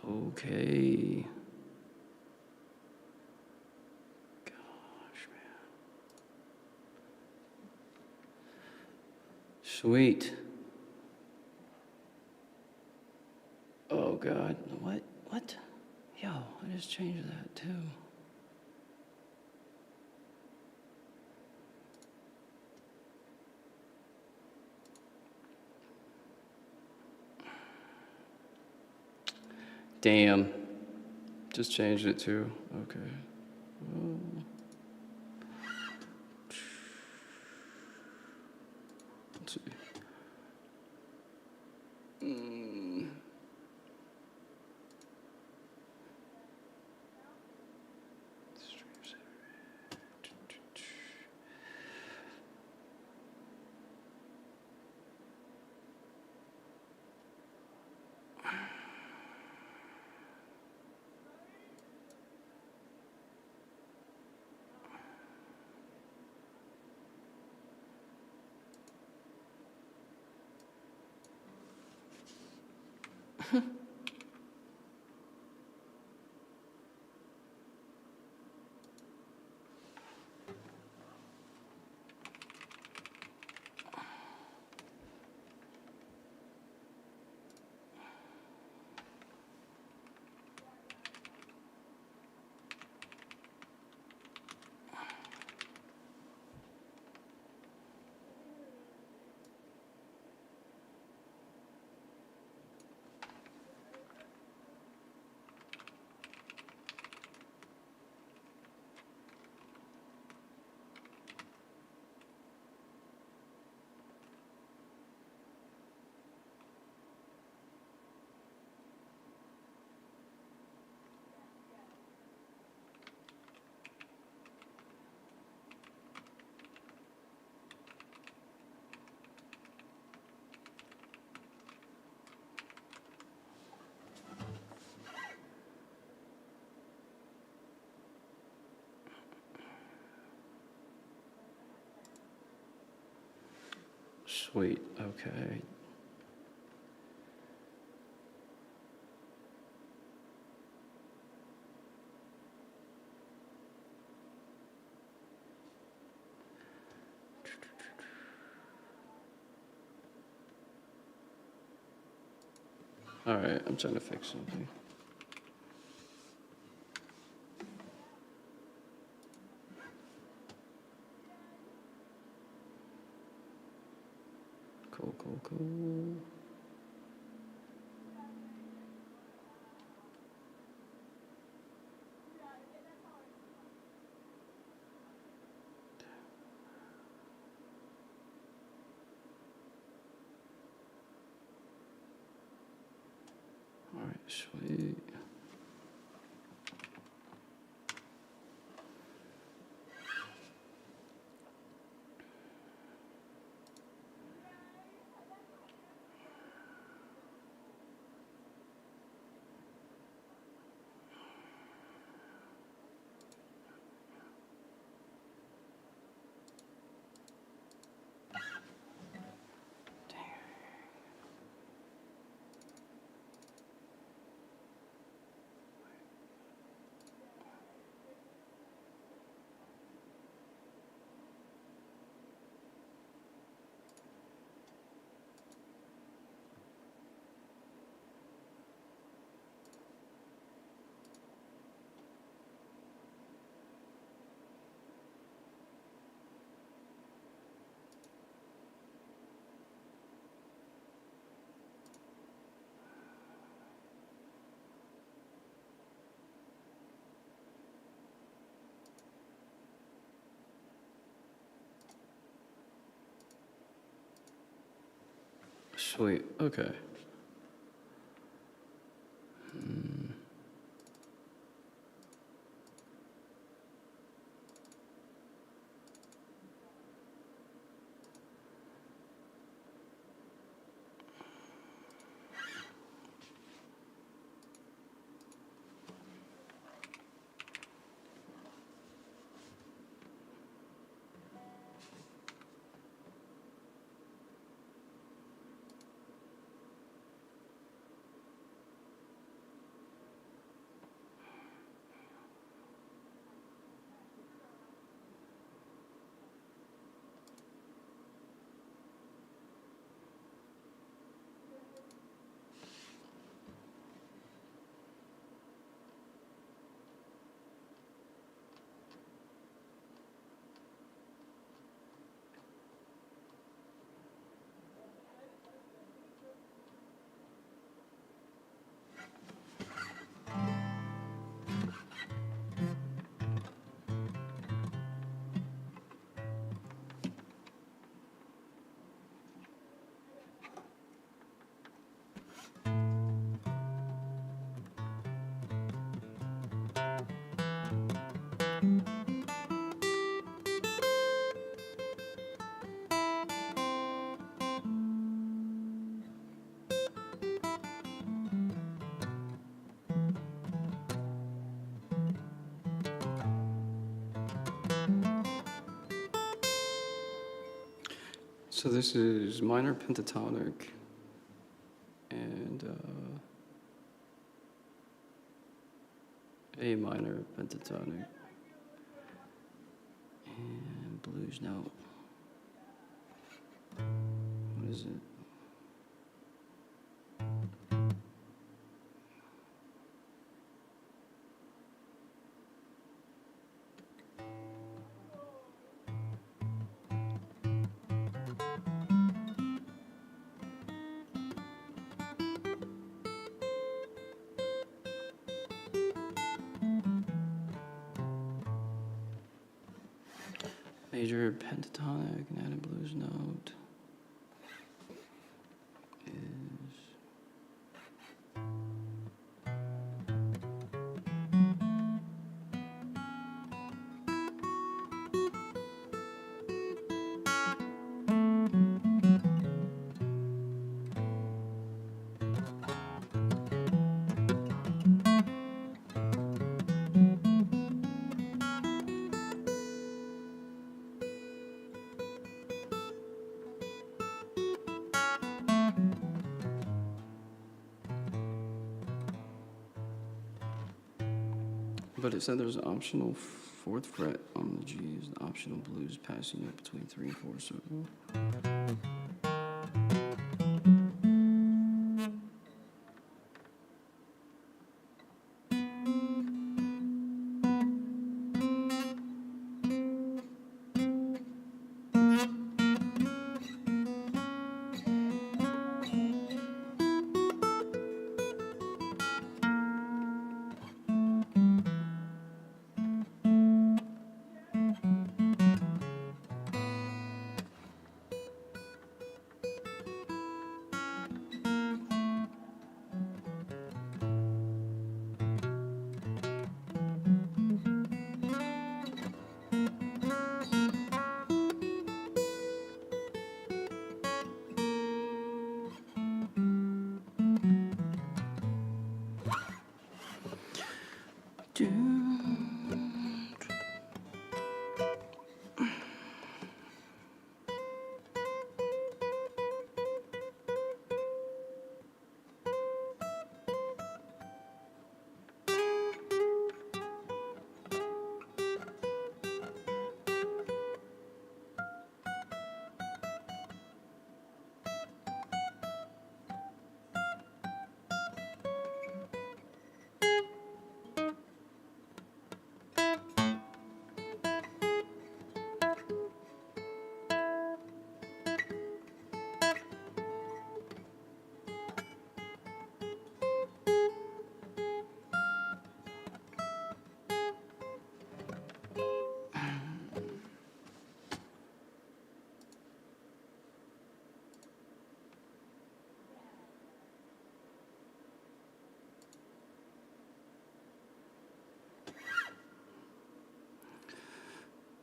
Okay. Gosh, man. Sweet. Oh, God. What? What? Yo, I just changed that, too. Damn. Just changed it, too. Okay. Oh. Let's see. Sweet. Okay. All right, I'm trying to fix something. Cool, cool, cool. All right, sweet. Sweet. Okay. So this is minor pentatonic and A minor pentatonic and blues note. What is it? Major pentatonic and add a blues note is but it said there's an optional fourth fret on the G's, the optional blues passing note between 3 and 4. So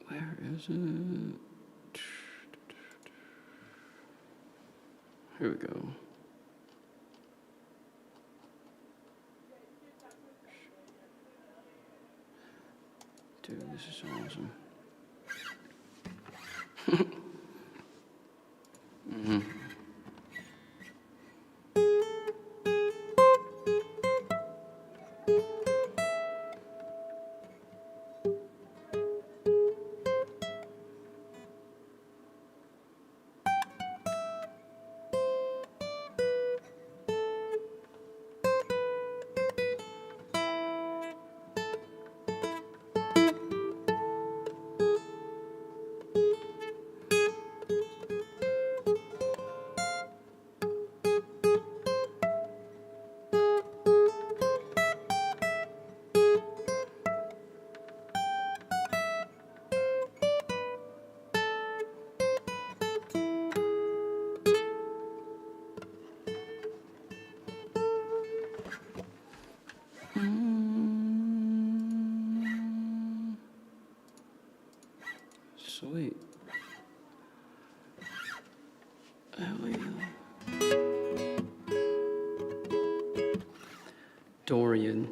where is it? Here we go. Dude, this is so awesome. Sweet. There we go. Dorian.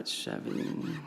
flat 7.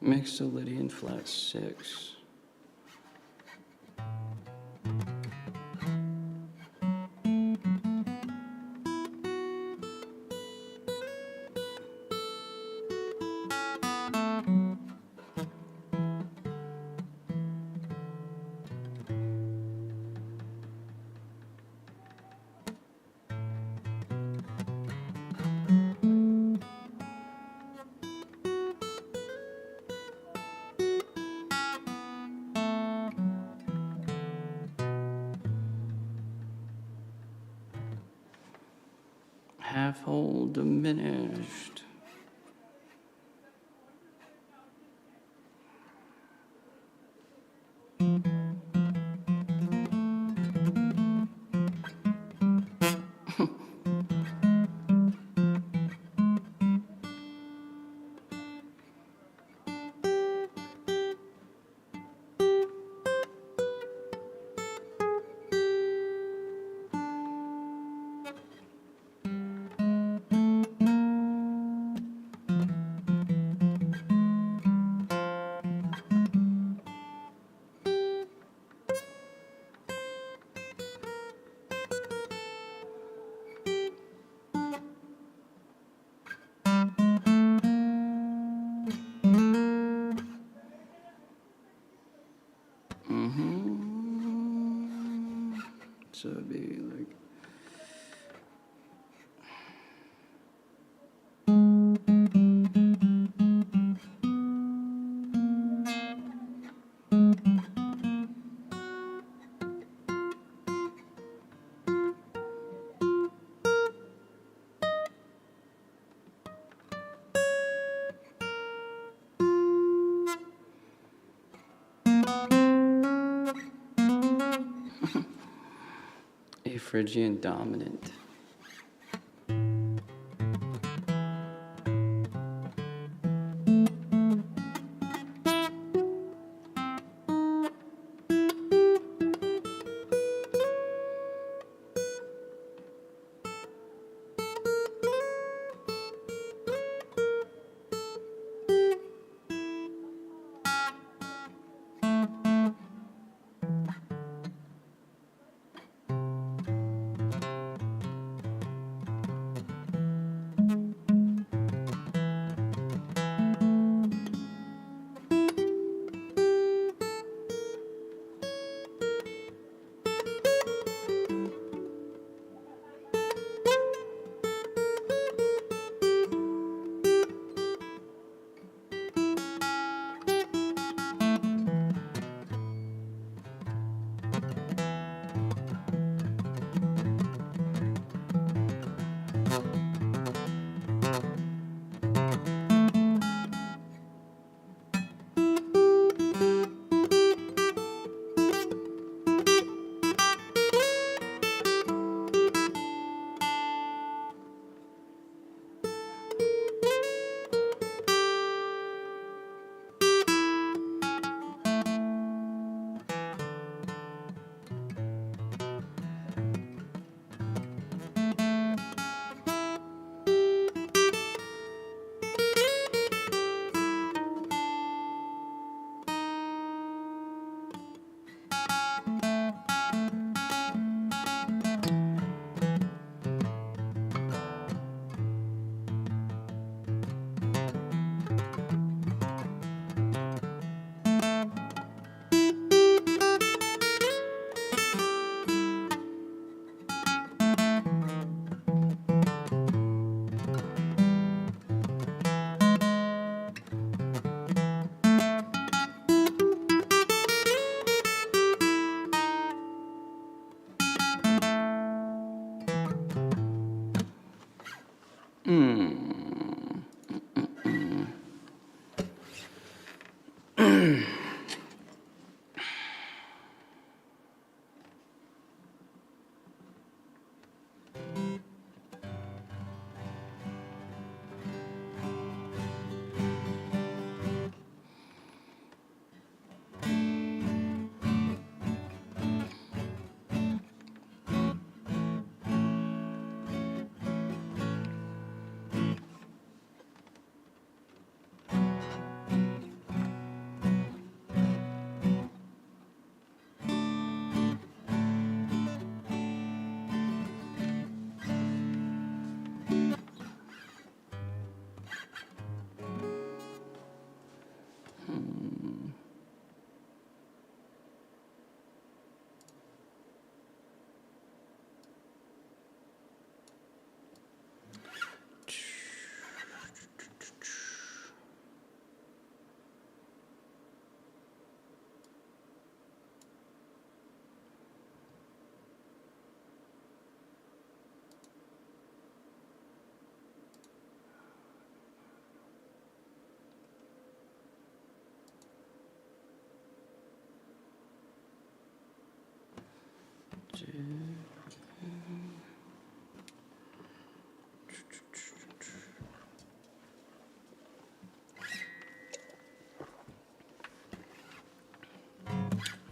Mixolydian flat 6. Half whole diminished. So it'd be like a Phrygian dominant.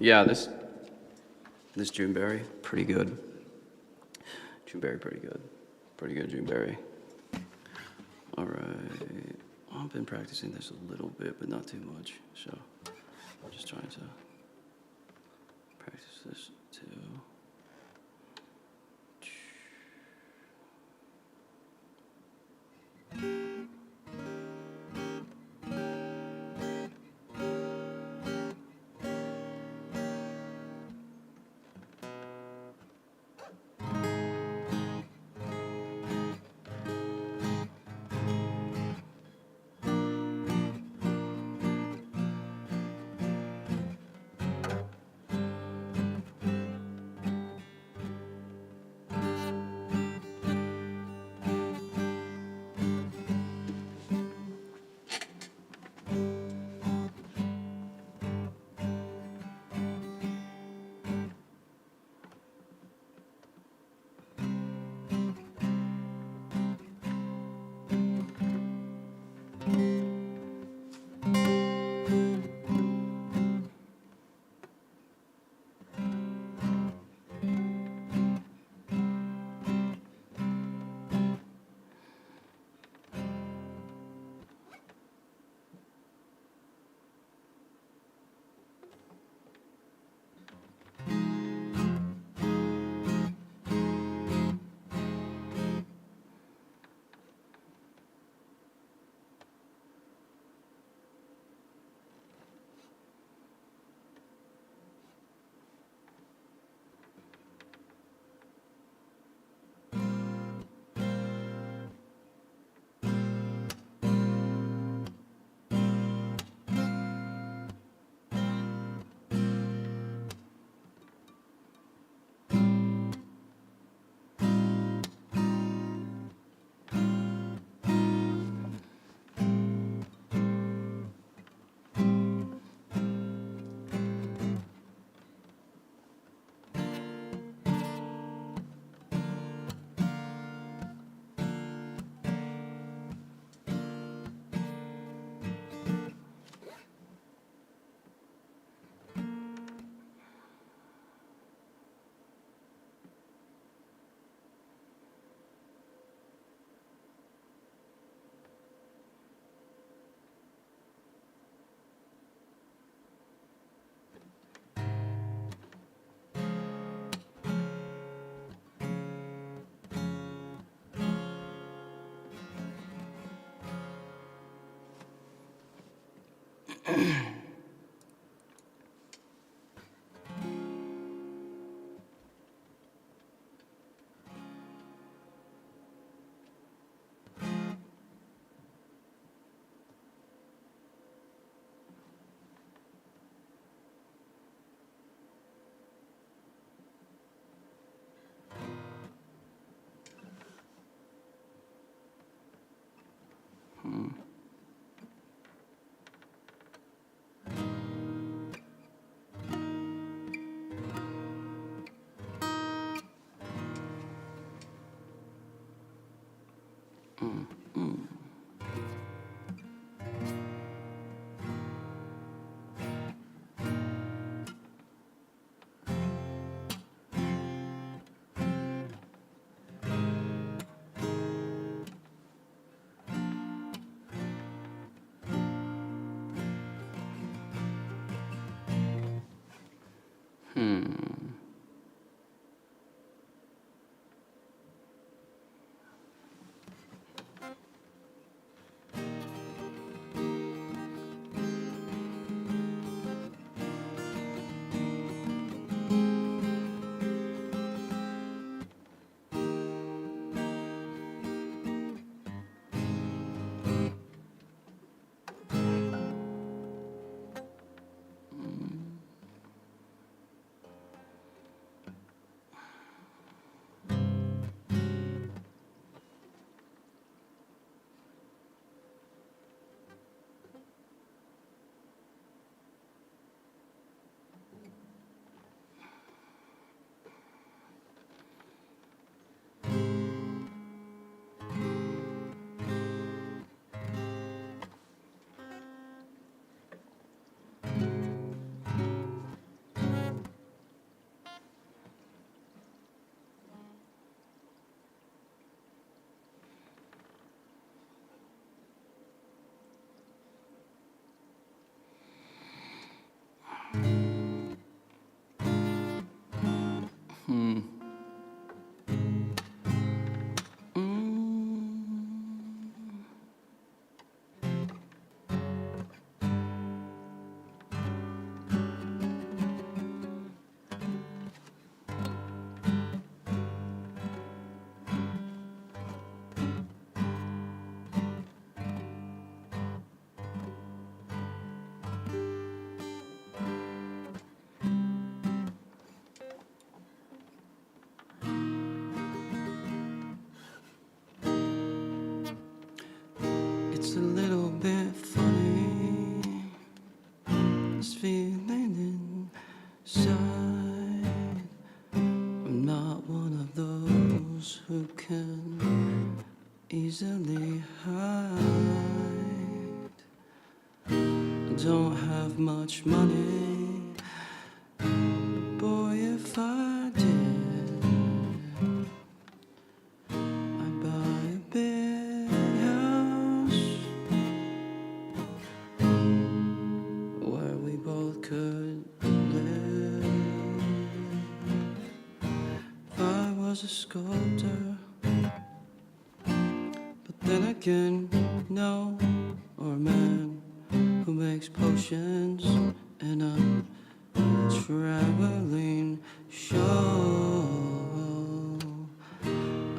Yeah, this Juneberry, pretty good. Juneberry, pretty good. Pretty good Juneberry. All right. I've been practicing this a little bit, but not too much. So I'm just trying to practice this too. It's a little bit funny, this feeling inside. I'm not one of those who can easily hide. I don't have much money, boy, if I did, I'd buy a big house where we both could live. If I was a sculptor, but then again, no, or a man who makes potions in a traveling show.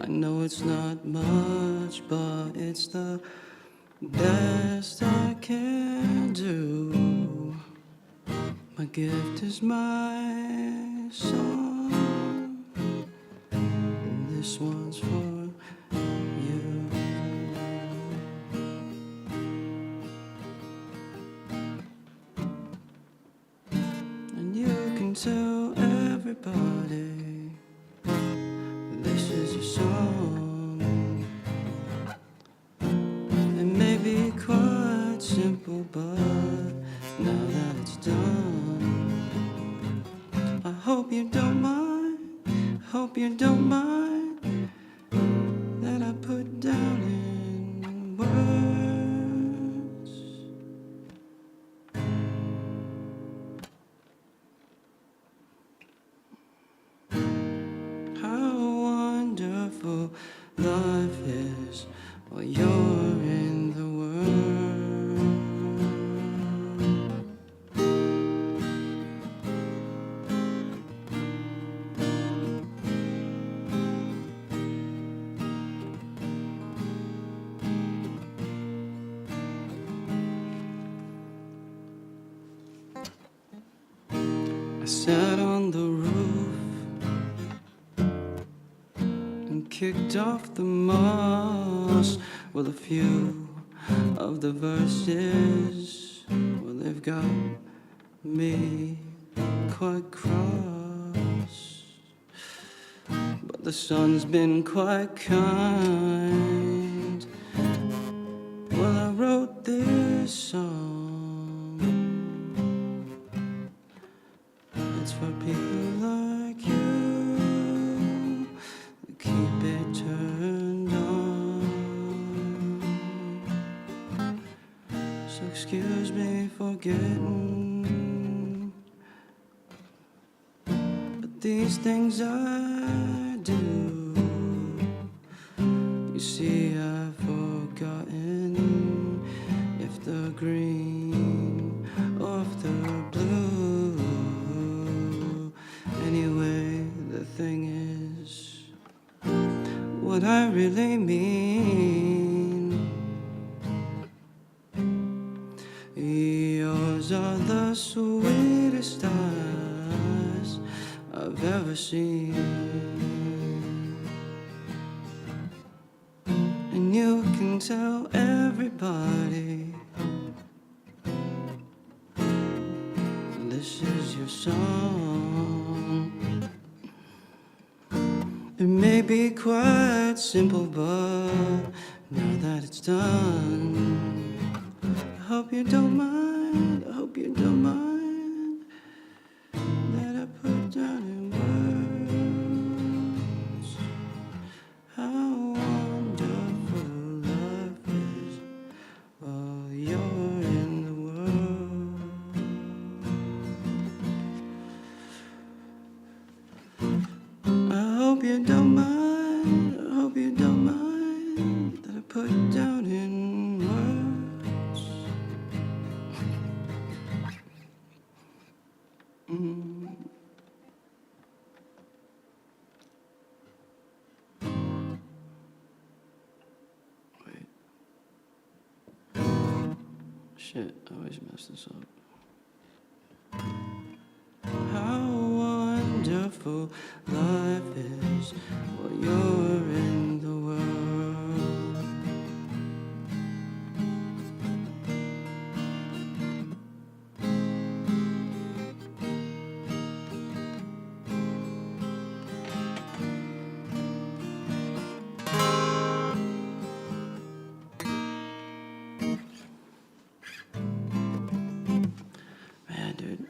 I know it's not much, but it's the best I can do. My gift is my song, and this one's for you. And you can tell everybody this is your song. It may be quite simple, but now that it's done, I hope you don't mind, hope you don't mind that I put down in words how wonderful life is while you're in the world. I sat on the roof and kicked off the moss. Well, a few of the verses, well, they've got me quite cross. But the sun's been quite kind. Well, I wrote this song. It's for people like you who keep it turned on. So excuse me for getting, but these things I do, you see, I've forgotten if the green or if the blue. Anyway, the thing is, what I really mean, yours are the sweetest eyes I've ever seen. And you can tell everybody this is your song. It may be quite simple, but now that it's done, I hope you don't mind, I hope you don't mind that I put down in words how wonderful life is while you're in the world. hope you don't mind, I hope you don't mind that I put down in words. Wait. Shit, I always mess this up. How wonderful life is while you're in the world. Man, dude.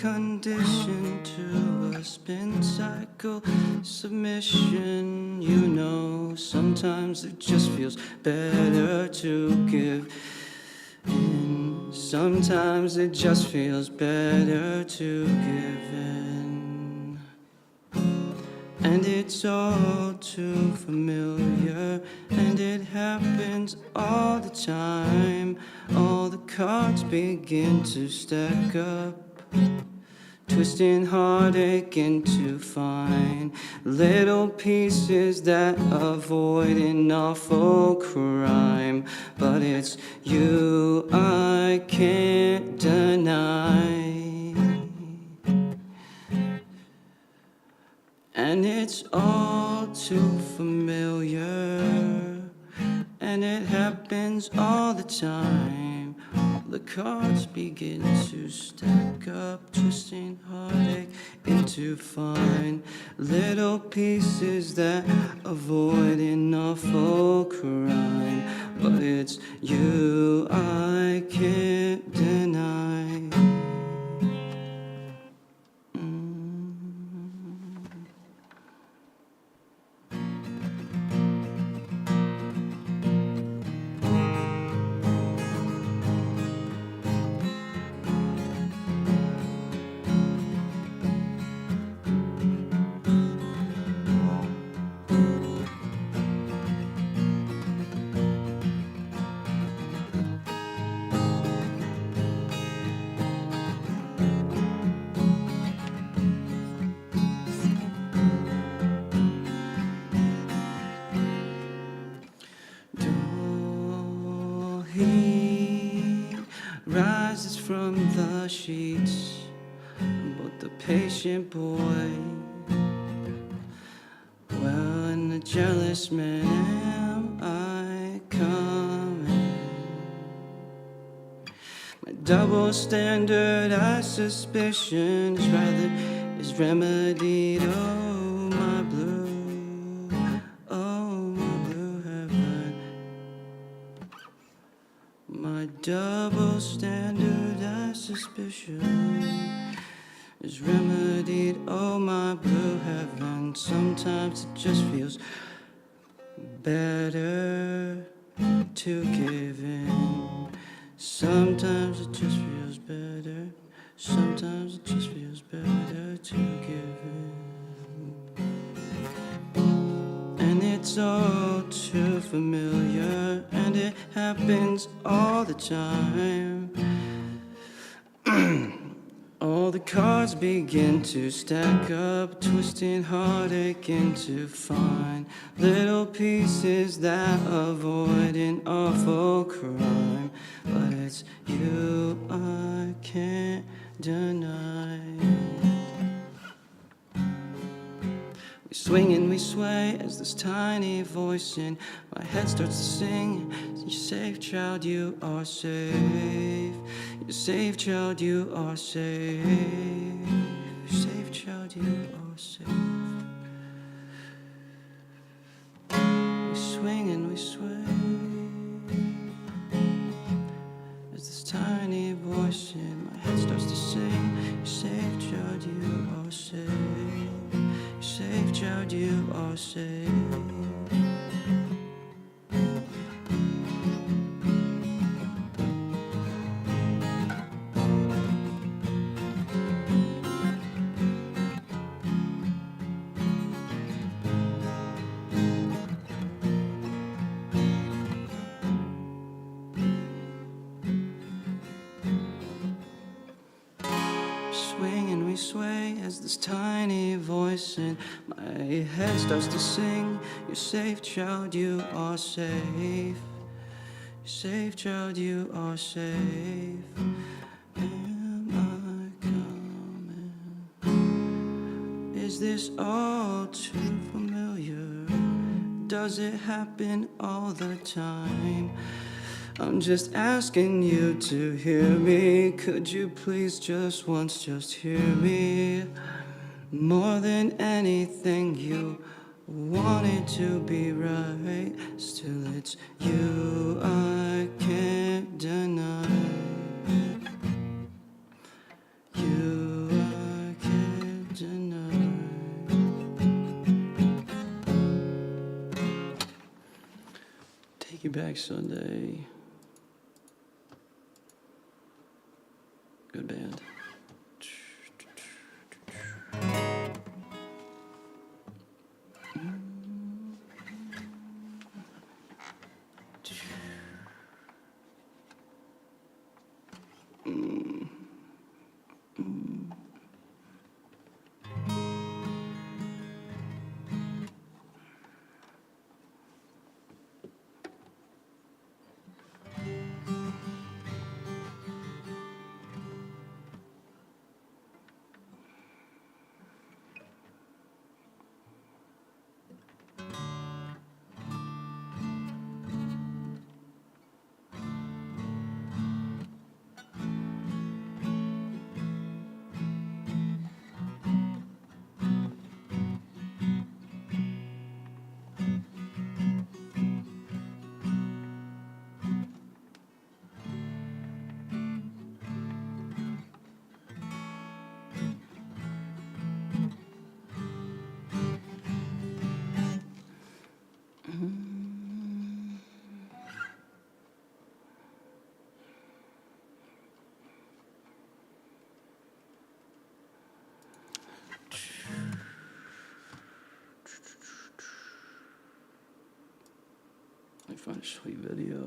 conditioned to a spin cycle submission. You know, sometimes it just feels better to give in. Sometimes it just feels better to give in. And it's all too familiar, and it happens all the time. All the cards begin to stack up, twisting heartache into fine little pieces that avoid an awful crime. But it's you I can't deny, and it's all too familiar, and it happens all the time. The cards begin to stack up, twisting heartache into fine little pieces that avoid an awful crime. But it's you I can't deny. He rises from the sheets, but the patient boy, well, and the jealous man am I coming. My double standard, I suspicion is remedied. Oh, my blue, oh, my blue heaven. My double standard, I suspicion is remedied. Oh, my blue heaven. Sometimes it just feels better to give in. Sometimes it just feels better. Sometimes it just feels better to give in. And it's all too familiar, and it happens all the time. All the cards begin to stack up, twisting heartache into fine little pieces that avoid an awful crime. But it's you I can't deny. We swing and we sway as this tiny voice in my head starts to sing. You're safe, child, you are safe. You're safe, child, you are safe. You're safe, child, you are safe. We swing and we sway as this tiny voice in my head starts to sing. You're safe, child, you are safe. Safe, child, you are safe. Swing and we sway as this tiny voice in my head starts to sing. You're safe, child, you are safe. You're safe, child, you are safe. Am I coming? Is this all too familiar? Does it happen all the time? I'm just asking you to hear me. Could you please just once just hear me? More than anything you wanted to be right. Still it's you I can't deny. You Back Sunday. Good band. Let me find a sweet video.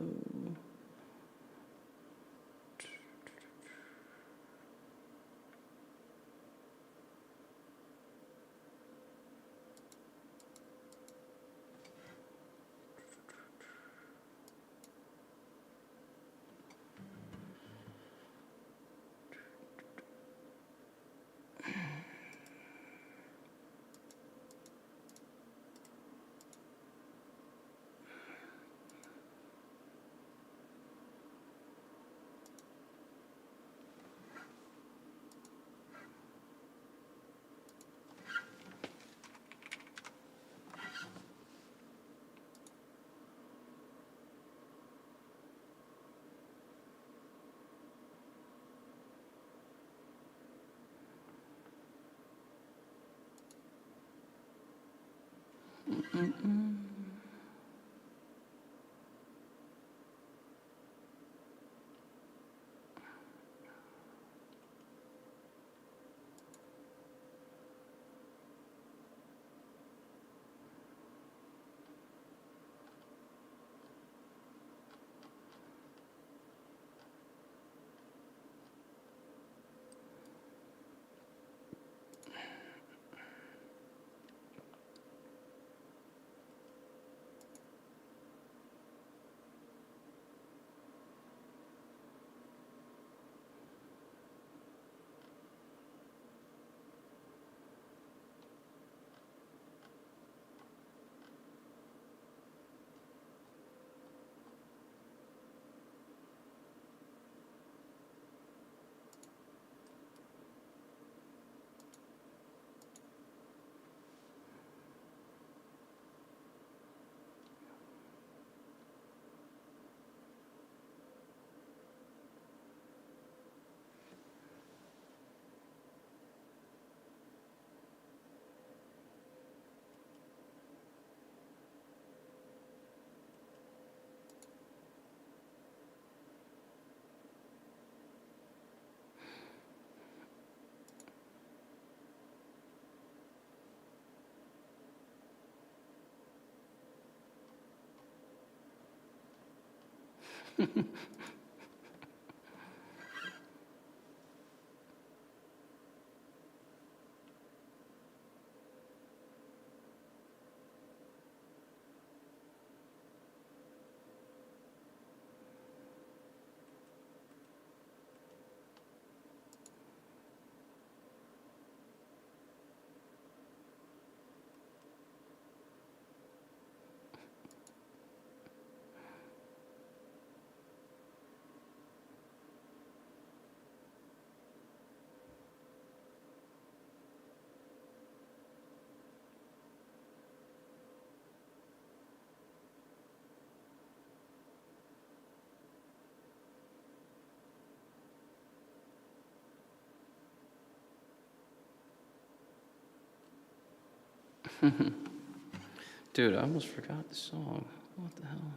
Dude, I almost forgot the song. What the hell?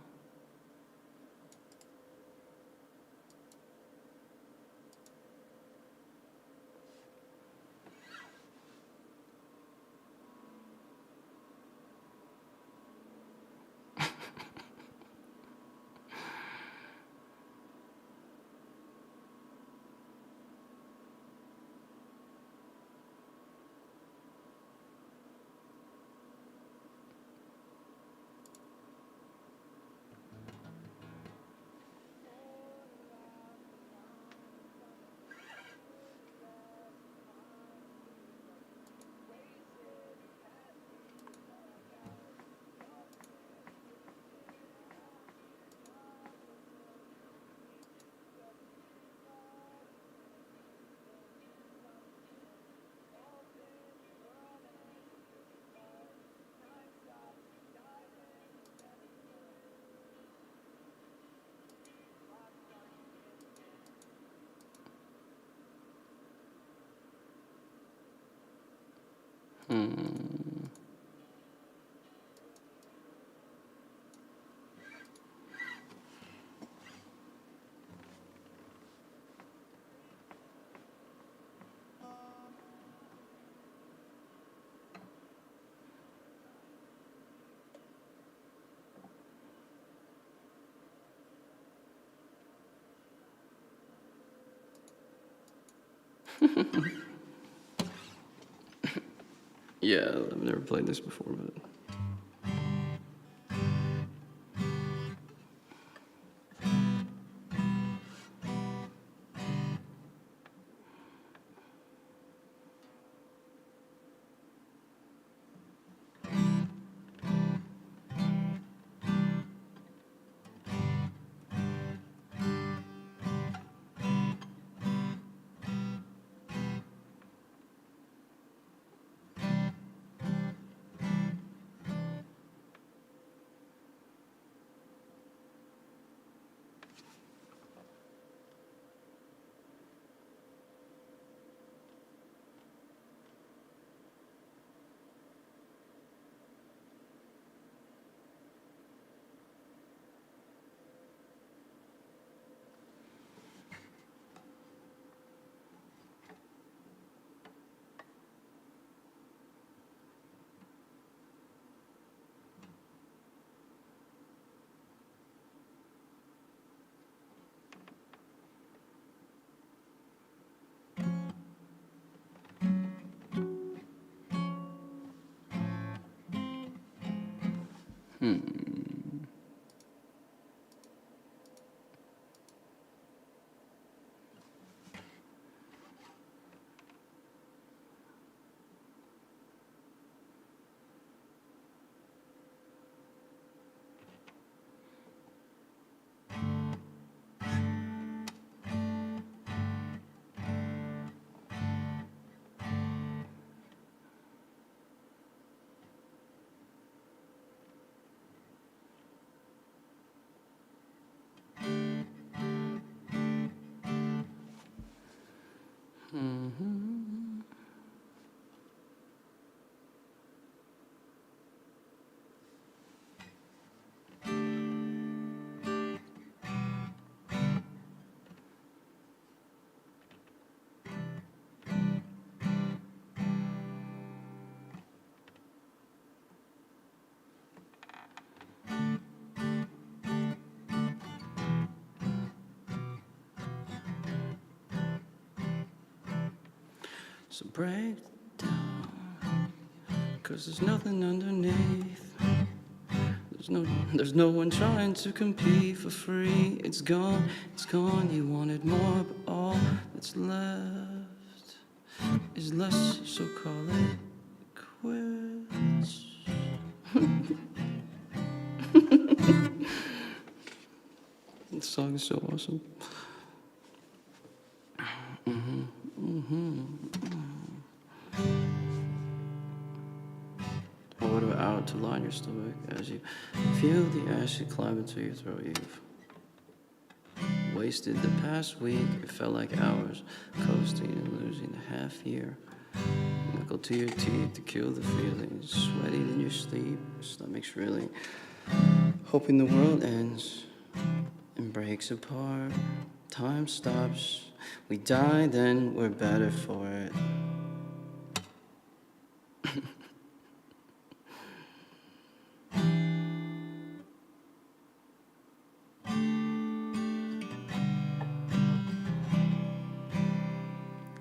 Yeah, I've never played this before, but. So break down, 'cause there's nothing underneath. There's no one trying to compete for free. It's gone, you wanted more, but all that's left is less, so call it quits. This song is so awesome. Water out to line your stomach as you feel the acid climb into your throat. You've wasted the past week. It felt like hours, coasting and losing a half year. Knuckle to your teeth to kill the feelings. Sweating in your sleep, your stomach's reeling. Hoping the world ends and breaks apart. Time stops. We die, then we're better for it.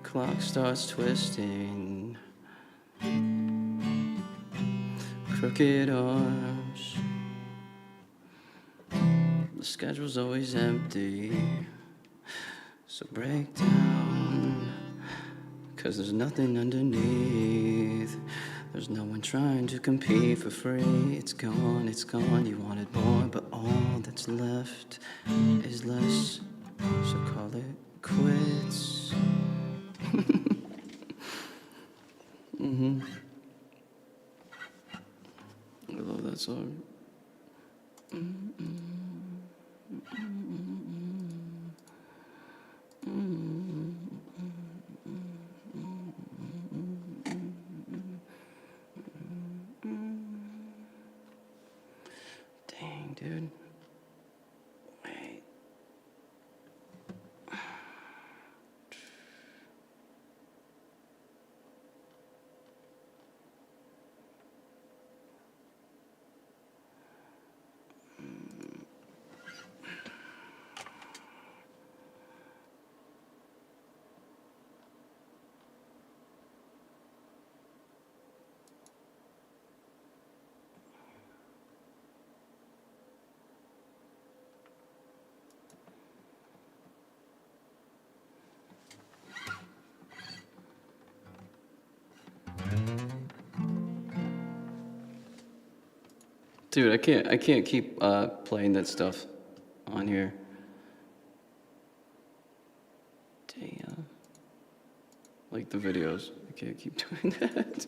Clock starts twisting. Crooked arms. The schedule's always empty. So break down, 'cause there's nothing underneath. There's no one trying to compete for free. It's gone, you wanted more, but all that's left is less. So call it quits. I love that song. Dude, I can't keep playing that stuff on here. Damn. Like the videos. I can't keep doing that.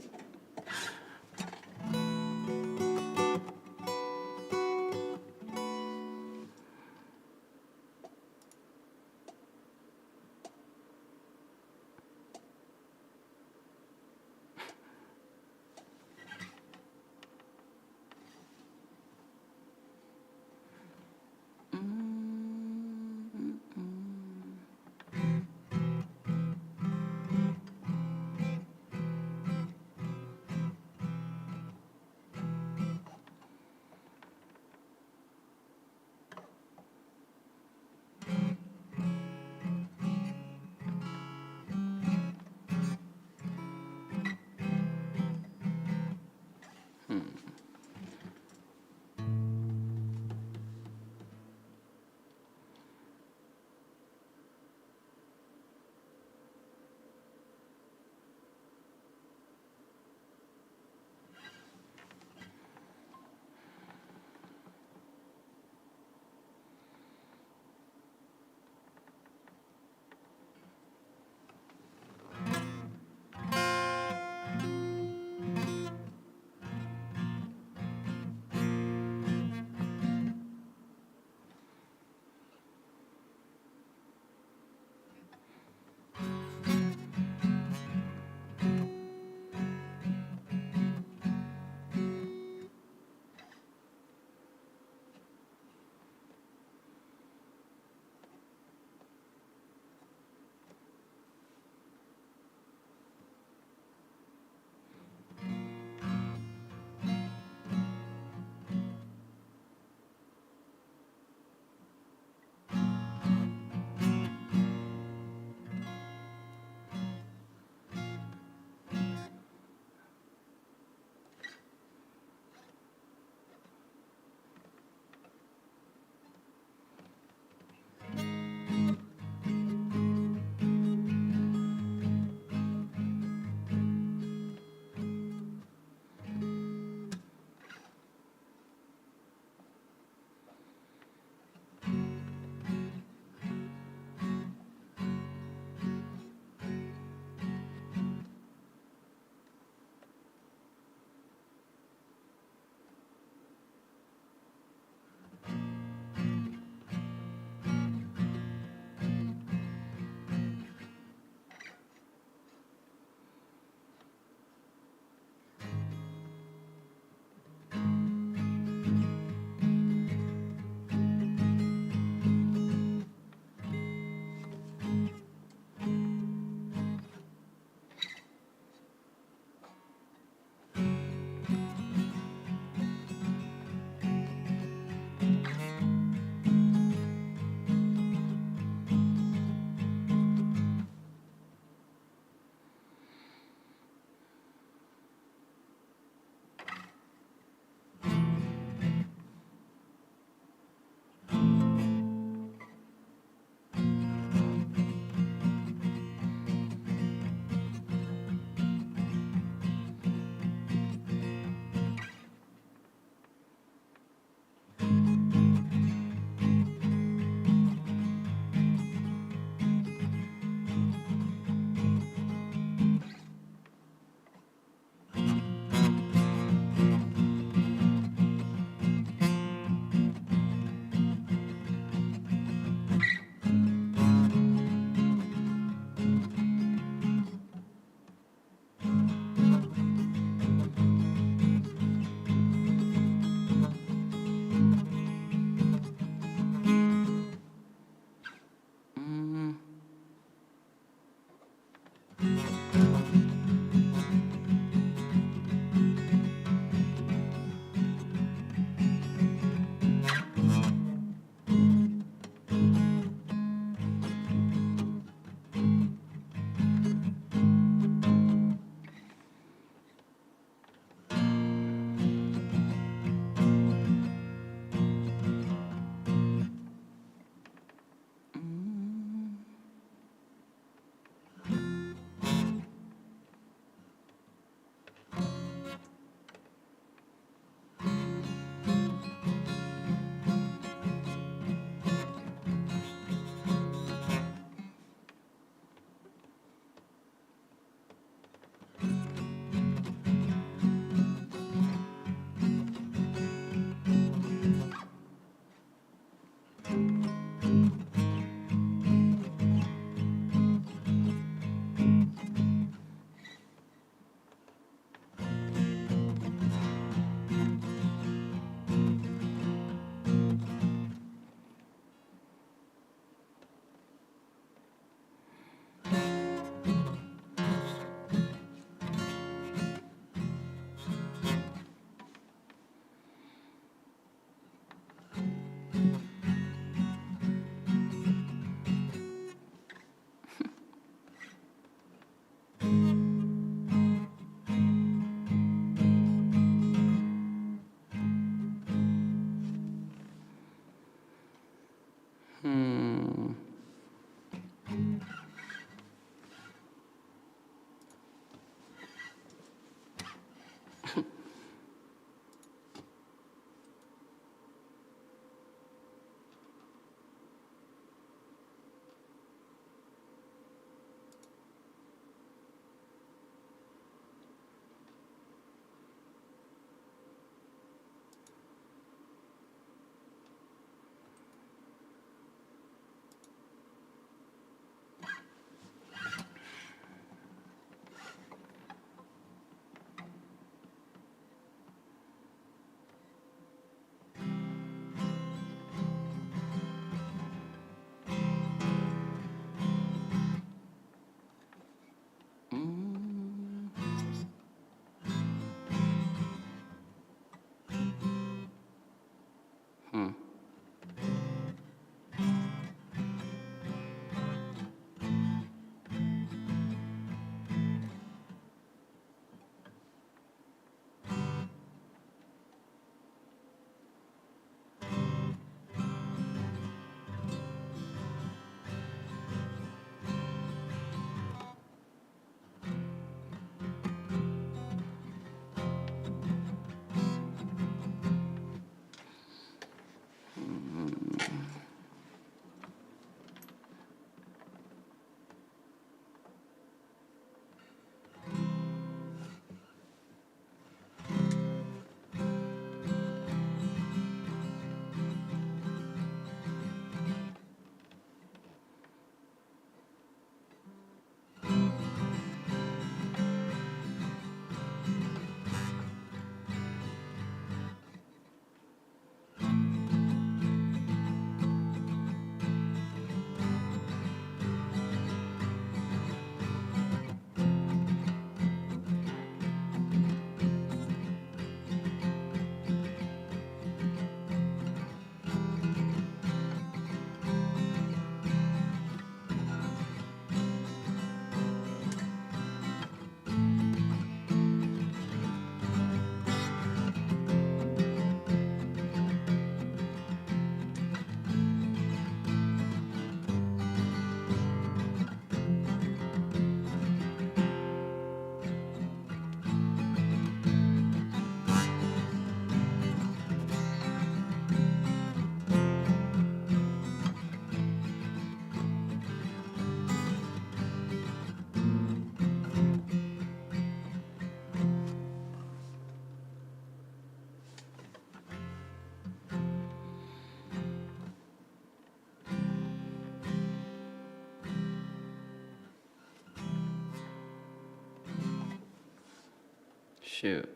Shoot.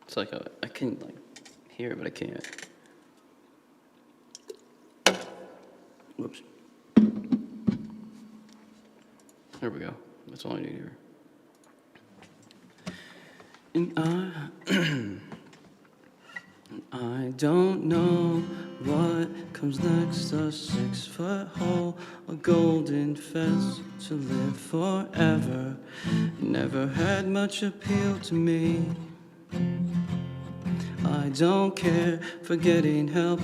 It's like I can like hear it, but I can't. Whoops. There we go. That's all I need here. And I don't know what comes next. A 6-foot hole, a golden fence to live forever. Never had much appeal to me. I don't care for getting help.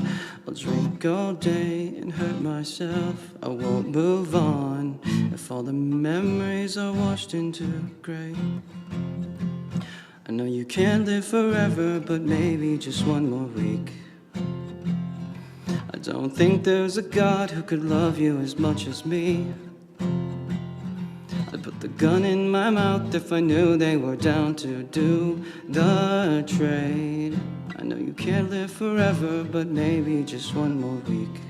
I'll drink all day and hurt myself. I won't move on if all the memories are washed into gray. I know you can't live forever, but maybe just one more week. I don't think there's a God who could love you as much as me. I'd put the gun in my mouth if I knew they were down to do the trade. I know you can't live forever, but maybe just one more week.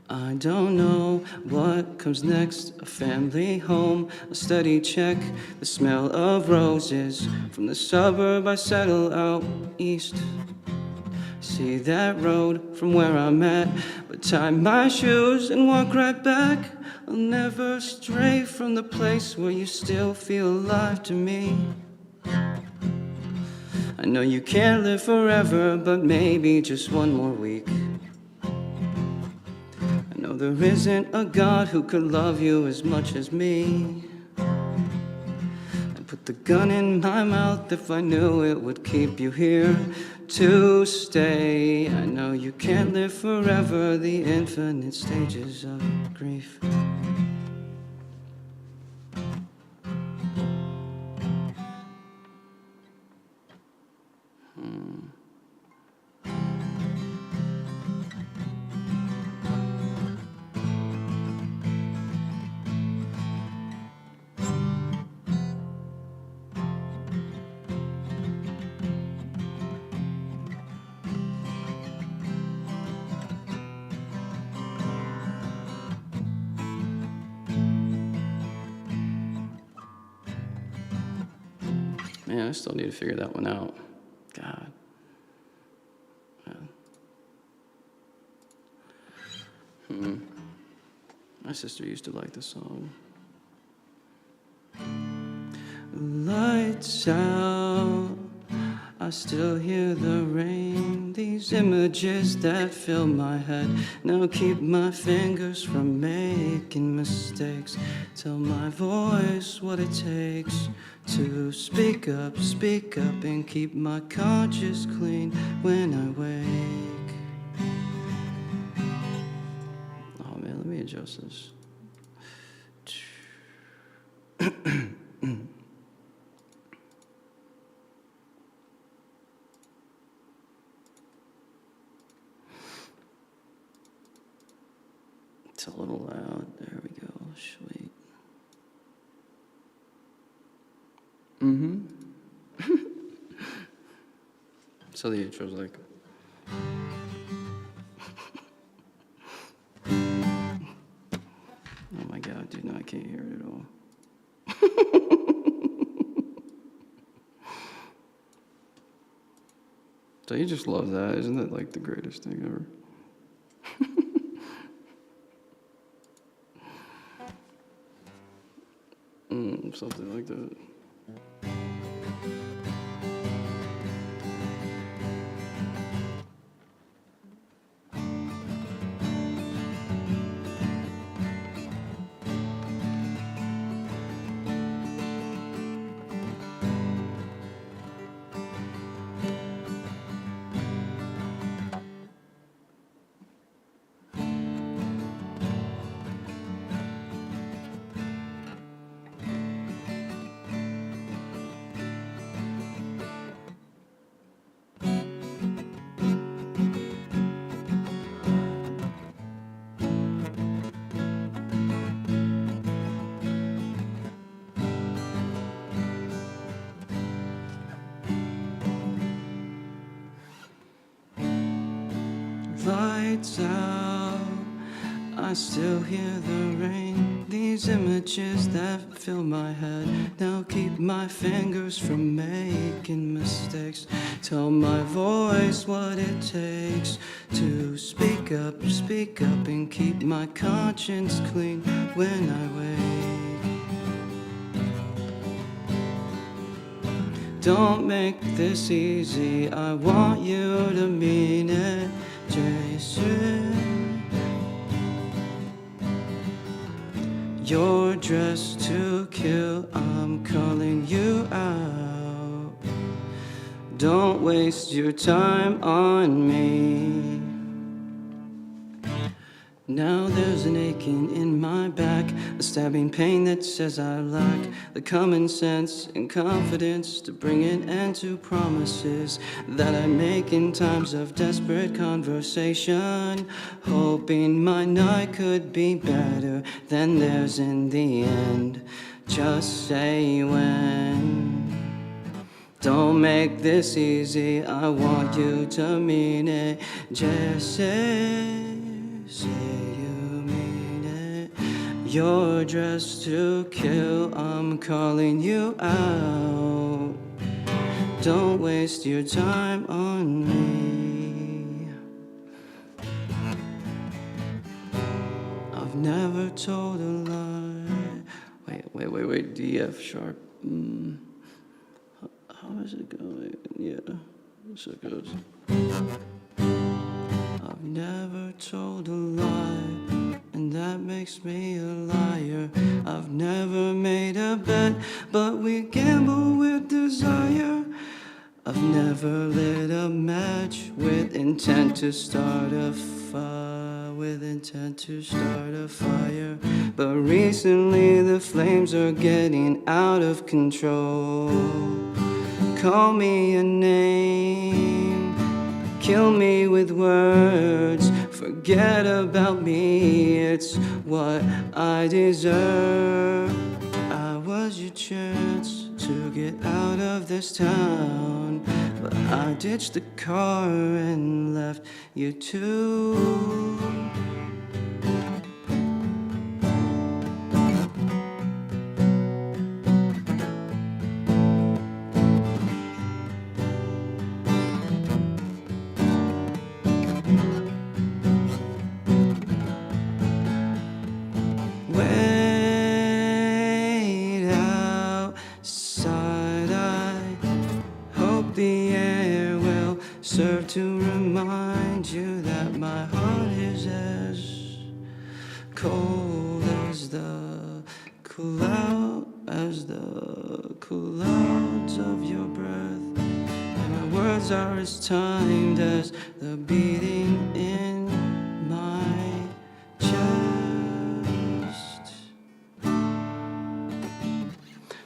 I don't know what comes next. A family home, a steady check, the smell of roses. From the suburb I settle out east. See that road from where I'm at, but tie my shoes and walk right back. I'll never stray from the place where you still feel alive to me. I know you can't live forever, but maybe just one more week. I know there isn't a God who could love you as much as me. I'd put the gun in my mouth if I knew it would keep you here to stay. I know you can't live forever, the infinite stages of grief. Man, I still need to figure that one out. God. My sister used to like this song. Lights out, I still hear the rain. These images that fill my head now keep my fingers from making mistakes. Tell my voice what it takes to speak up, and keep my conscience clean when I wake. Oh man, let me adjust this. It's a little loud. There we go. Sweet. So the intro's like. Oh my God, dude, no, I can't hear it at all. So you just love that. Isn't that like the greatest thing ever? Something like that. lights out, I still hear the rain. These images that fill my head now keep my fingers from making mistakes. Tell my voice what it takes to speak up, and keep my conscience clean when I wake. Don't make this easy, I want you to mean it, Jason. You're dressed to kill, I'm calling you out. Don't waste your time on me. Now there's an aching in my back, a stabbing pain that says I lack the common sense and confidence to bring an end to promises that I make in times of desperate conversation, hoping my night could be better than theirs in the end. Just say when. Don't make this easy, I want you to mean it. Just say you mean it. You're dressed to kill, I'm calling you out. Don't waste your time on me. I've never told a lie. Wait, D, F sharp. How is it going? Yeah, so it goes. I've never told a lie, and that makes me a liar. I've never made a bet, but we gamble with desire. I've never lit a match with intent to start a fire, but recently the flames are getting out of control. Call me a name, kill me with words, forget about me, it's what I deserve. I was your chance to get out of this town, but I ditched the car and left you too. Wait outside, I hope the air will serve to remind you that my heart is as cold as the clouds of your breath, and my words are as timed as the beating in my chest.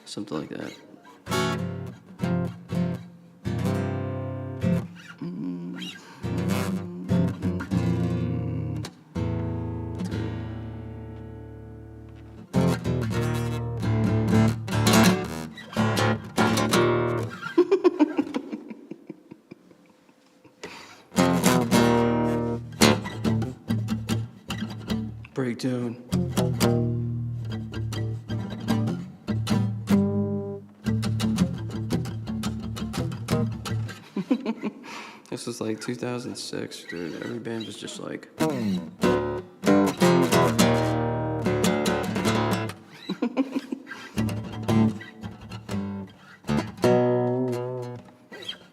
Something like that. Breakdown. This was like 2006, dude. Every band was just like.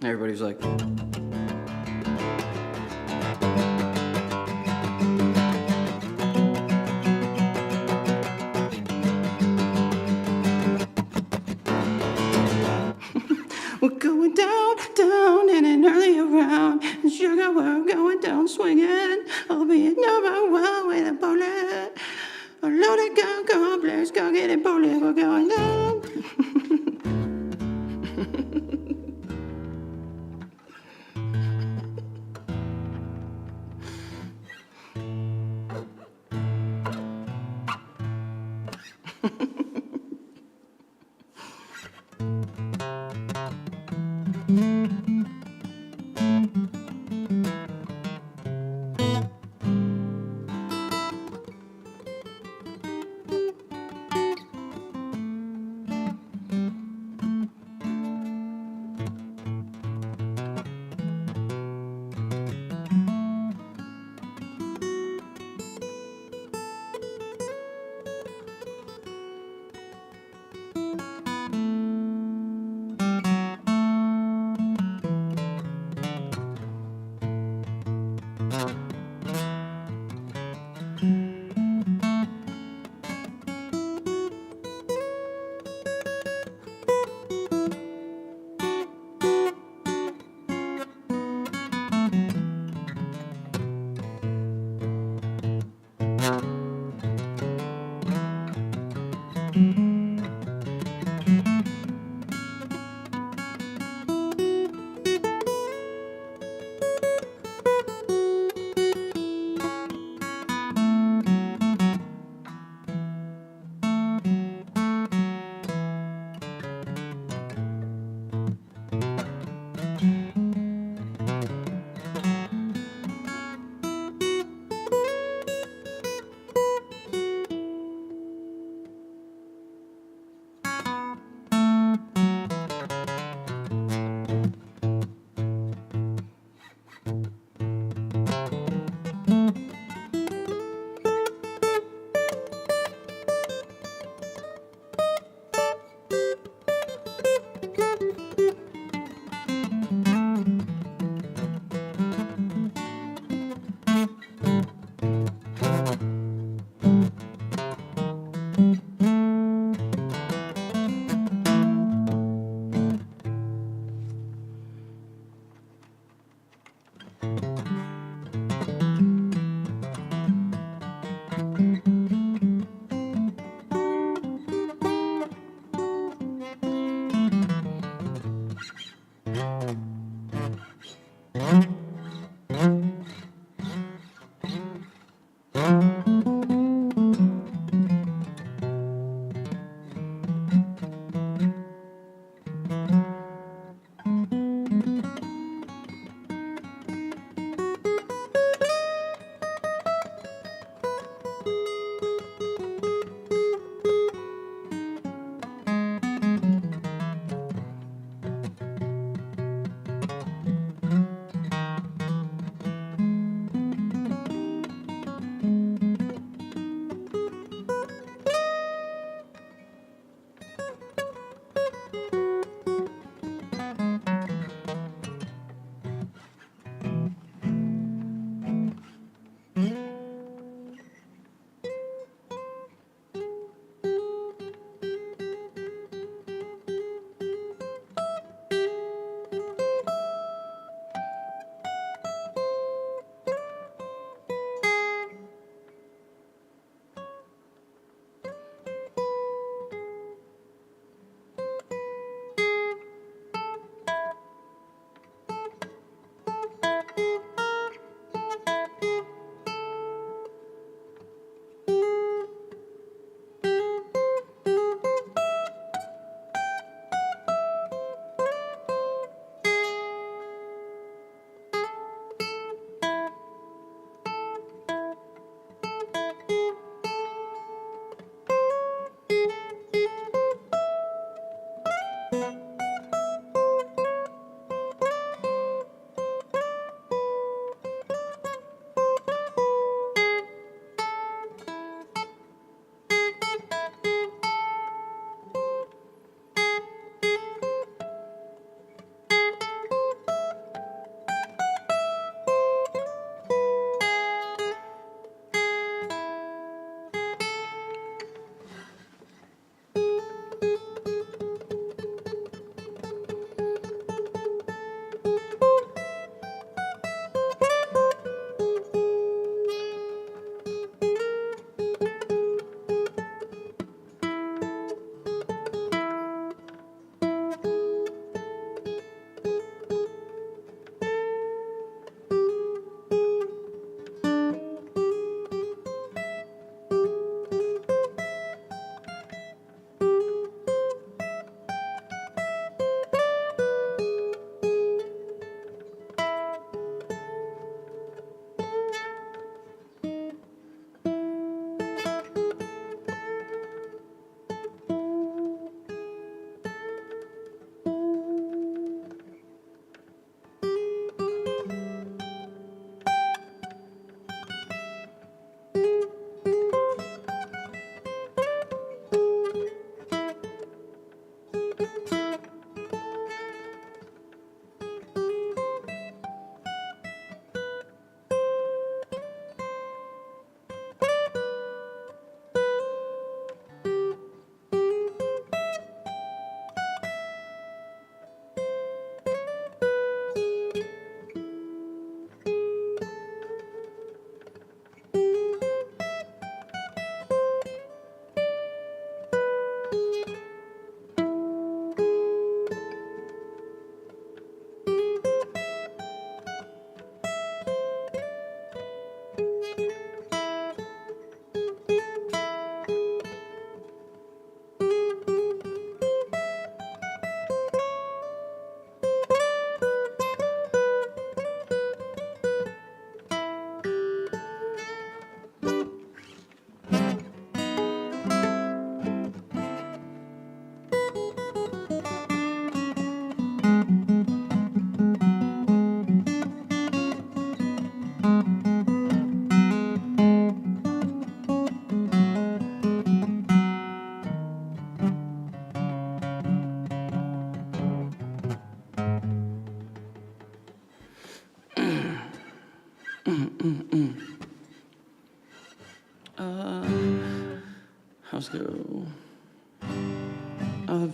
Everybody's like. We're going down in an earlier round. And sugar, we're going down swinging. I'll be in number one with a bullet. A loaded gun, go on, please go get it, bullet. We're going down.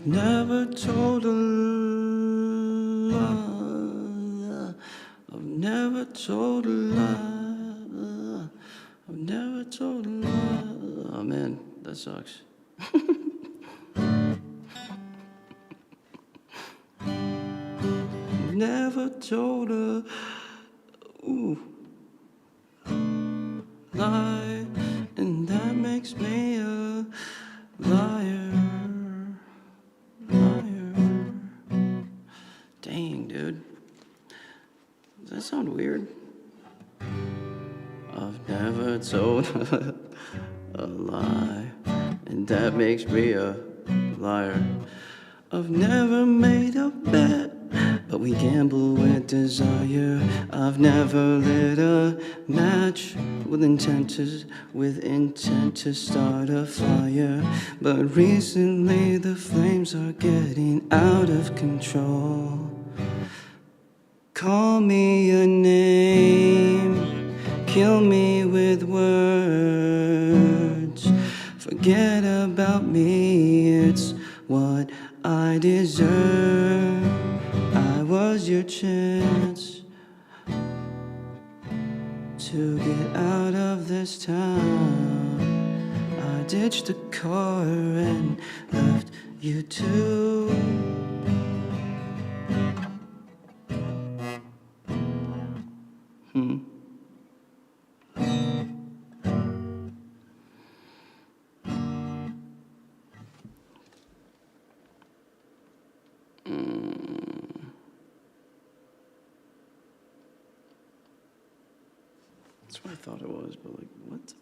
never told a lie. I've never told a lie. I've never told a lie. Oh man, that sucks. Never told a lie, and that makes me a liar. Liar. Dang, dude. Does that sound weird? I've never told a lie, and that makes me a liar. I've never made a bet, but we gamble with desire. I've never lit a match with intent to start a fire. But recently the flames are getting out of control. Call me a name, kill me with words. Forget about me, it's what I deserve. I was your chance to get out of this town. I ditched the car and left you too. That's what I thought it was, but like, what?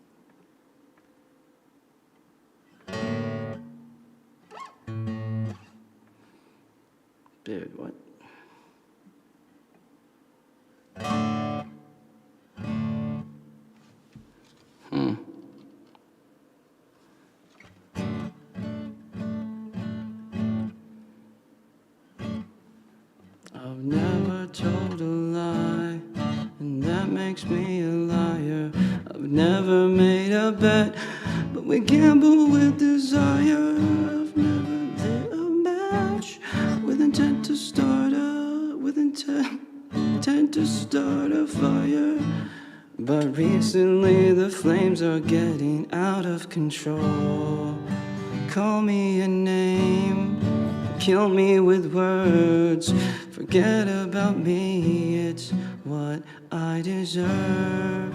Dude, what? I've never told a lie, and that makes me a liar. I've never made a bet, but we gamble with desire. I've never lit a match with intent to start a fire. But recently the flames are getting out of control. Call me a name, kill me with words. Forget about me, it's what I deserve.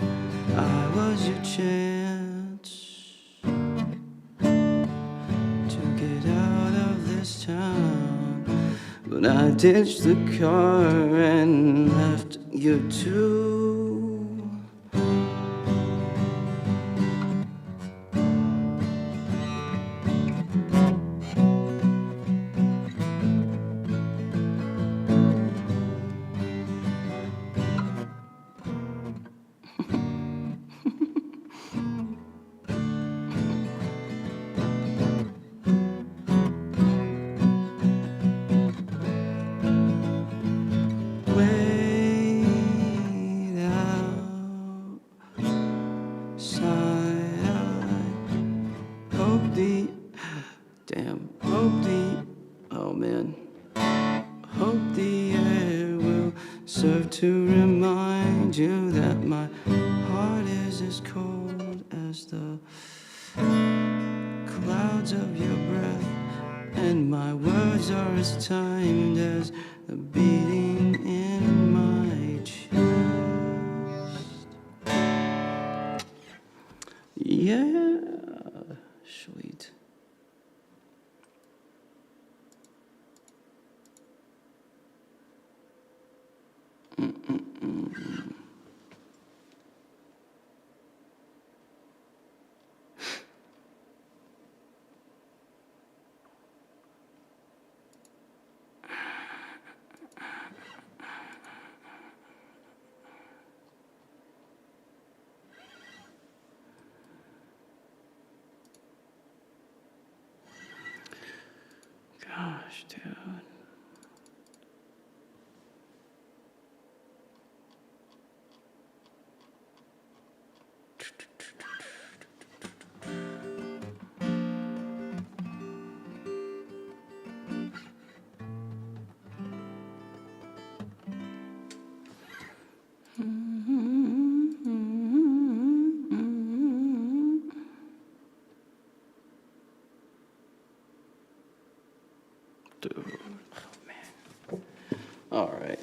I was your chance to get out of this town, but I ditched the car and left you too. Wait outside, I hope oh man, hope the air will serve to remind you that my heart is as cold as the clouds of your breath, and my words are as timed as the beating in my chest. Yeah, sweet. Gosh, dude. All right.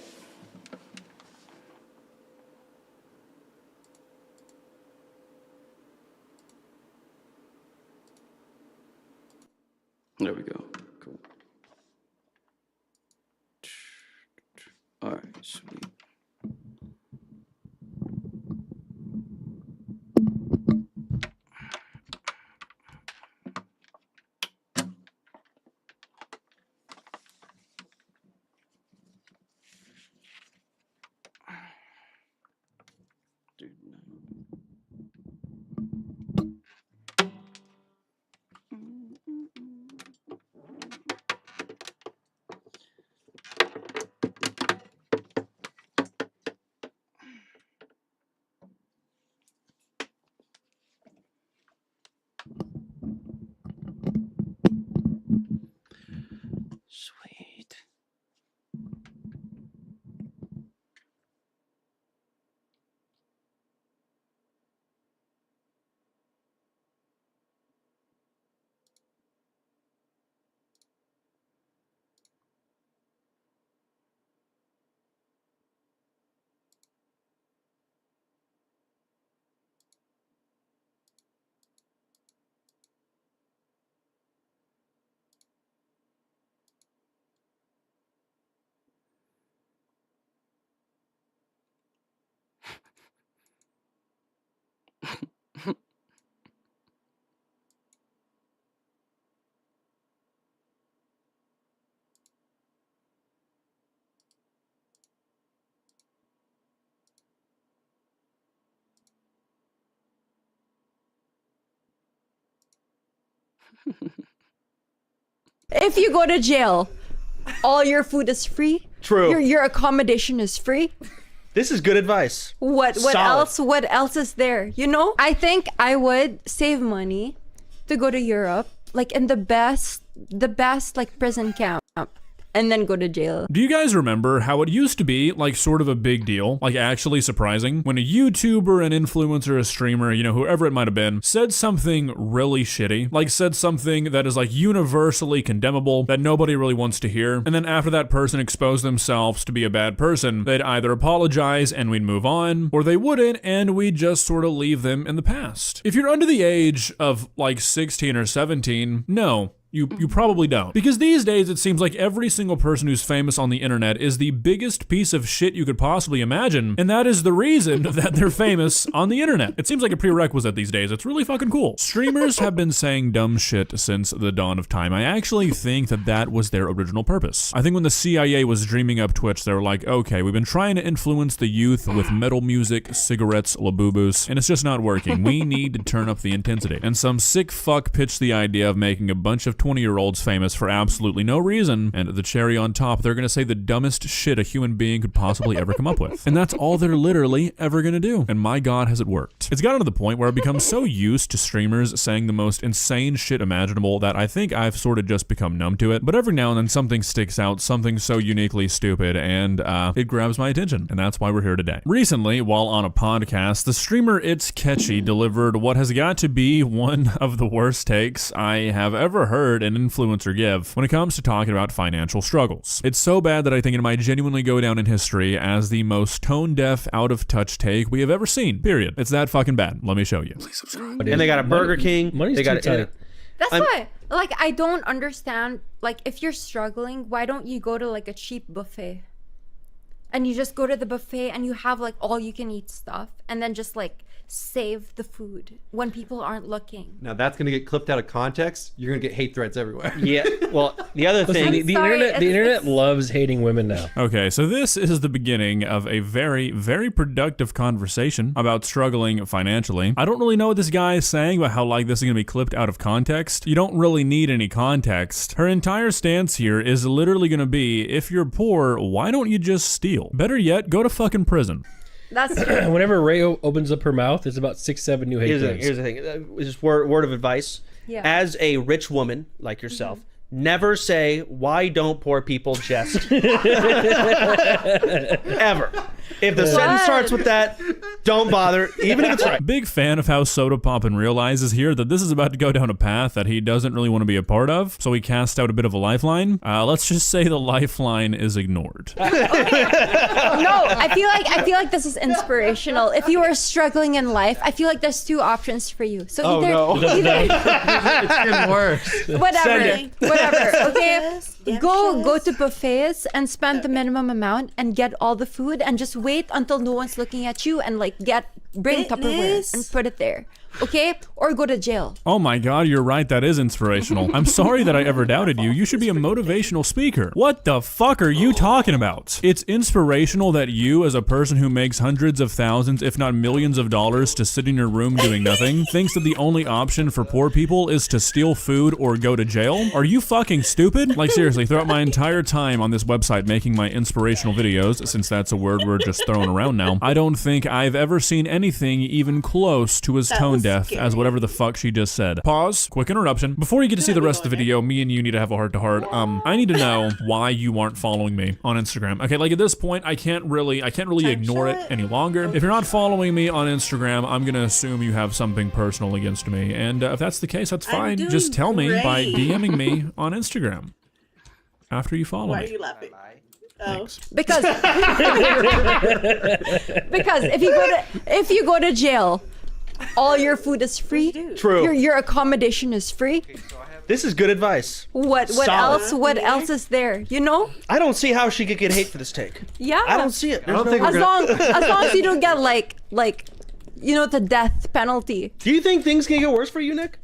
There we go. Cool. All right, sweet. Dude, no. Sweet. If you go to jail, all your food is free. True. Your accommodation is free. This is good advice. What Solid. else? What else is there? You know, I think I would save money to go to Europe, like in the best like prison camp, and then go to jail. Do you guys remember how it used to be like sort of a big deal, like actually surprising, when a YouTuber, an influencer, a streamer, you know, whoever it might have been, said something really shitty, like said something that is like universally condemnable that nobody really wants to hear, and then after that person exposed themselves to be a bad person, they'd either apologize and we'd move on, or they wouldn't and we'd just sort of leave them in the past. If you're under the age of like 16 or 17, no. You probably don't. Because these days it seems like every single person who's famous on the internet is the biggest piece of shit you could possibly imagine, and that is the reason that they're famous on the internet. It seems like a prerequisite these days. It's really fucking cool. Streamers have been saying dumb shit since the dawn of time. I actually think that that was their original purpose. I think when the CIA was dreaming up Twitch, they were like, okay, we've been trying to influence the youth with metal music, cigarettes, labubus, and it's just not working. We need to turn up the intensity. And some sick fuck pitched the idea of making a bunch of 20-year-olds famous for absolutely no reason, and the cherry on top, they're gonna say the dumbest shit a human being could possibly ever come up with. And that's all they're literally ever gonna do. And my god, has it worked. It's gotten to the point where I've become so used to streamers saying the most insane shit imaginable that I think I've sort of just become numb to it. But every now and then something sticks out, something so uniquely stupid, and it grabs my attention. And that's why we're here today. Recently, while on a podcast, the streamer It's Catchy delivered what has got to be one of the worst takes I have ever heard an influencer give when it comes to talking about financial struggles. It's so bad that I think it might genuinely go down in history as the most tone-deaf, out-of-touch take we have ever seen, period. It's that fucking bad. Let me show you. Please subscribe. And they got a Burger King. Money's They got too tight. That's why, like, I don't understand. Like, if you're struggling, why don't you go to like a cheap buffet? And you just go to the buffet and you have like all you can eat stuff, and then just like save the food when people aren't looking. Now that's gonna get clipped out of context. You're gonna get hate threats everywhere. Yeah. Well, the other Listen, thing. the sorry, internet loves hating women now. Okay, so this is the beginning of a very, very productive conversation about struggling financially. I don't really know what this guy is saying about how like this is gonna be clipped out of context. You don't really need any context. Her entire stance here is literally gonna be, if you're poor, why don't you just steal? Better yet, go to fucking prison. That's true. Whenever Ray opens up her mouth, it's about 6-7 new hate Here's the crimes. thing. Just word of advice. Yeah. As a rich woman like yourself, never say, "Why don't poor people just?" Ever. If the sentence starts with that, Don't bother, even if it's right. Big fan of how Soda Poppin realizes here that this is about to go down a path that he doesn't really want to be a part of, so he casts out a bit of a lifeline. Let's just say the lifeline is ignored. No, I feel like this is inspirational. If you are struggling in life, I feel like there's two options for you. So either It's getting worse. whatever. Okay, go to buffets and spend the minimum amount and get all the food and just wait until no one's looking at you and like bring Tupperware and put it there. Okay? Or go to jail. Oh my god, you're right, that is inspirational. I'm sorry that I ever doubted you. You should be a motivational speaker. What the fuck are you talking about? It's inspirational that you, as a person who makes hundreds of thousands, if not millions of dollars to sit in your room doing nothing, thinks that the only option for poor people is to steal food or go to jail? Are you fucking stupid? Like seriously, throughout my entire time on this website making my inspirational videos, since that's a word we're just throwing around now, I don't think I've ever seen anything even close to as tone deaf as whatever the fuck she just said. Pause. Quick interruption. Before you get to see the rest of the video, me and you need to have a heart-to-heart. I need to know why you aren't following me on Instagram. Okay, like at this point, I can't really ignore it any longer. If you're not following me on Instagram, I'm gonna assume you have something personal against me. And if that's the case, that's fine. Just tell me by DMing me on Instagram after you follow Why me. are you laughing? Thanks. Because if you go to jail, all your food is free. True. Your accommodation is free. This is good advice. What Solid. else? What else is there? You know? I don't see how she could get hate for this take. Yeah. I don't see it. I don't think As we're gonna. long as you don't get like the death penalty. Do you think things can get worse for you, Nick?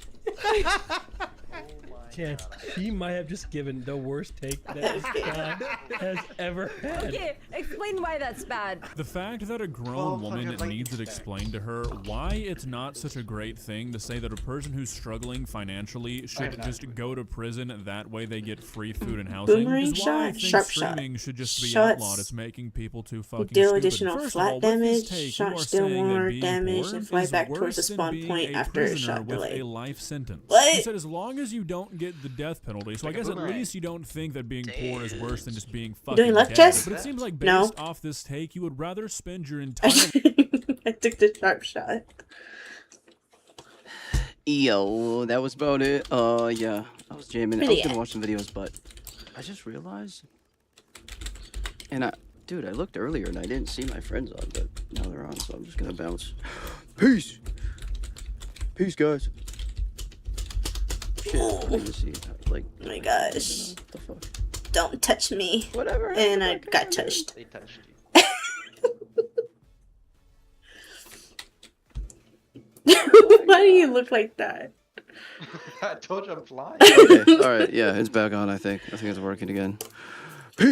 Chance, he might have just given the worst take that this guy has ever had. Okay, explain why that's bad. The fact that a grown woman needs it explained to her why it's not such a great thing to say that a person who's struggling financially should just go to prison, that way they get free food and housing, Boomerang is why I shot, think sharp streaming shot. should just be Shots outlawed. It's making people too fucking Deal stupid. additional First flat of all, with this damage, take, you shot are still saying that more being damage, poor and fly is back towards worse the than spawn being point a after a prisoner shot with delay. a life sentence. What? You said as long as you don't get the death penalty, so I guess at least you don't think that being poor is worse than just being fucking Doing left dead. chest? But it seems like based No. off this take, you would rather spend your entire I took the sharp shot. Yo, that was about it. Yeah, I was jamming. I was gonna watch some videos, but I just realized, and dude, I looked earlier and I didn't see my friends on, but now they're on, so I'm just gonna bounce. Peace, peace, guys. Shit, I didn't see. Like, Oh my gosh. what the fuck? Don't touch me. Whatever. And I got touched. They touched you. Why do you look like that? I told you I'm flying. Okay, all right, yeah, it's back on. I think it's working again.